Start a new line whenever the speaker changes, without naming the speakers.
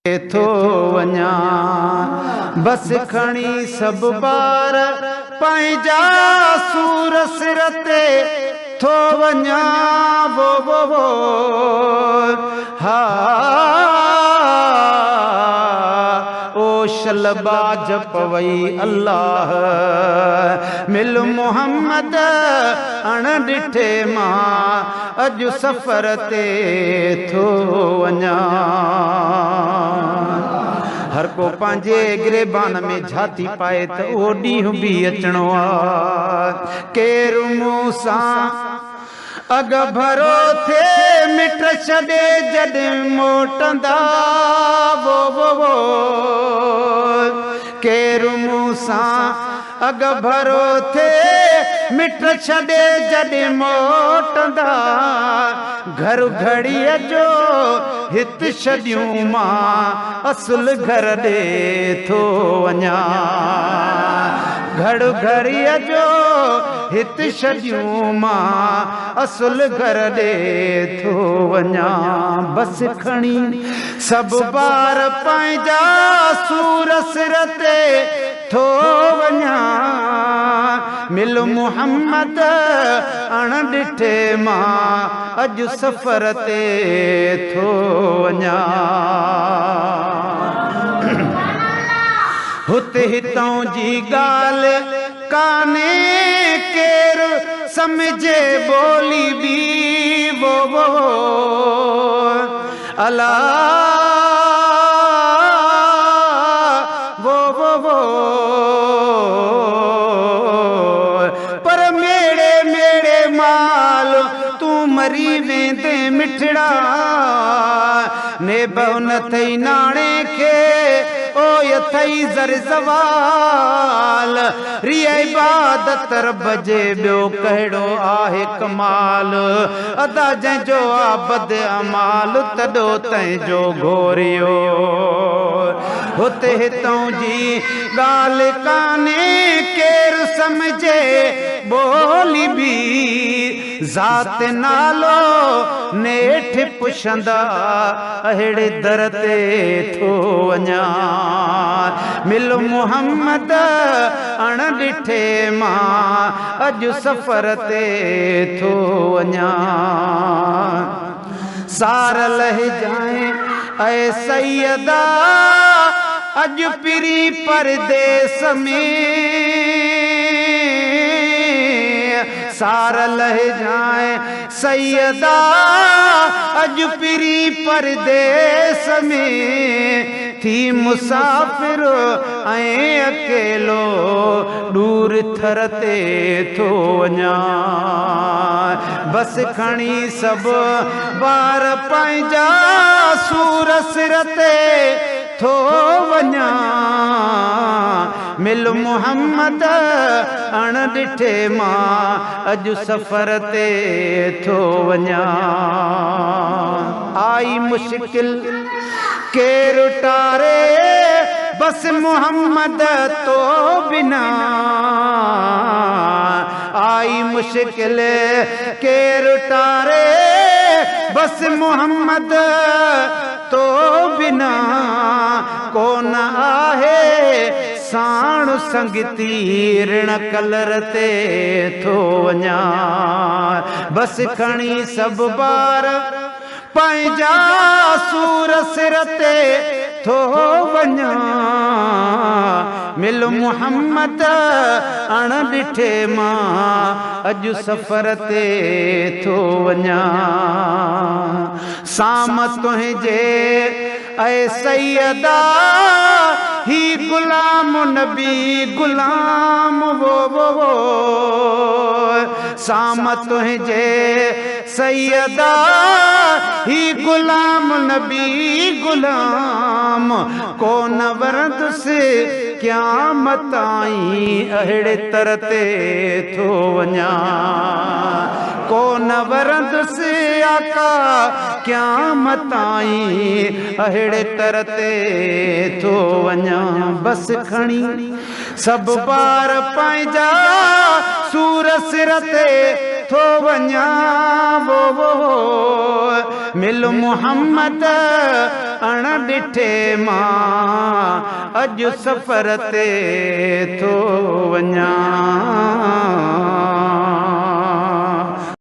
थो वञा बस खणी सब बार पंहिंजा सूर सिर ते थो वञा वो हा ओ शलबा जप वई अल्लाह मिल मोहम्मद अण ॾिठे मां अॼु सफ़र ते थो वञा। हर को पंहिंजे गिरेबान में झाती पाए त उहो ॾींहुं बि अचणो आहे। केरु मूंसां अग भरो थे मिट छॾे जॾहिं मोटंदा वो केरु मूंसां अग भरो थे मिट छॾे जॾहिं मोटंदा घर घड़ीअ जो हित छॾियूं मां असुल घर ॾे थो वञा। घर घड़ीअ जो हित छॾियूं मां असुल घर ॾे थो वञा। बस खणी सब बार पंहिंजा सूर सिर ते थो वञा मिल मोहम्मद अण ॾिठे मां अॼु सफ़र ते थो वञा। हुते हितां जी ॻाल्हि काने केरु समझे बोली बि वो अला वो पर मेरे मेरे माल तू मरी वेंदे मिठड़ा ने बउन थई नाणे खे ओ यथई जर सवाल रिया इबादत रब जे ॿियो कहिड़ो आहे कमाल अदा जंहिंजो आबद अमाल तॾो तंहिंजो घोरियो। हुते हितां जी ॻाल्हि काने केरु समझे बोली बि ज़ात नालो नेठ पुछंदा अहिड़े दर ते थो वञा मिल मोहम्मद अण ॾिठे मां अॼु सफ़र ते थो वञा। सार लहजाए ऐं सैयदा अॼु पिरी परदेस में सार लहजाए सैयदा अॼु पिरी परदेस में थी मुसाफ़िर ऐं अकेलो दूर थर ते थो वञा। बस खणी सब बार पंहिंजा सूर सिर ते थो वञा मिल मोहम्मद अण ॾिठे मां अॼु सफ़र ते थो वञा। आई मुश्किल केरु टारे बस मोहम्मद तो बिना आई मुश्किल केरु टारे बस मोहम्मद तो बिना कोन आहे साण संगती ऋण कलर ते थो वञा। बस खणी सब बार पंहिंजा सूर सिर ते थो वञा मिल मोहम्मद अण ॾिठे मां अॼु सफ़र ते थो वञा। साम तुंहिंजे ऐं सैयदा ही गुलाम नबी गुलाम वो साम तुंहिंजे सैयदा ही गुलाम नबी गुलाम कोन वरदुसि क़यामत ताईं अहिड़े तर ते थो वञा कोन वरदुसि आका क़यामत ताईं अहिड़े तर ते थो वञा। बस खणी सब बार पंहिंजा सूर सिर ते थो वञा वो मिल मोहम्मद अण ॾिठे मां अॼु सफ़र ते थो वञा।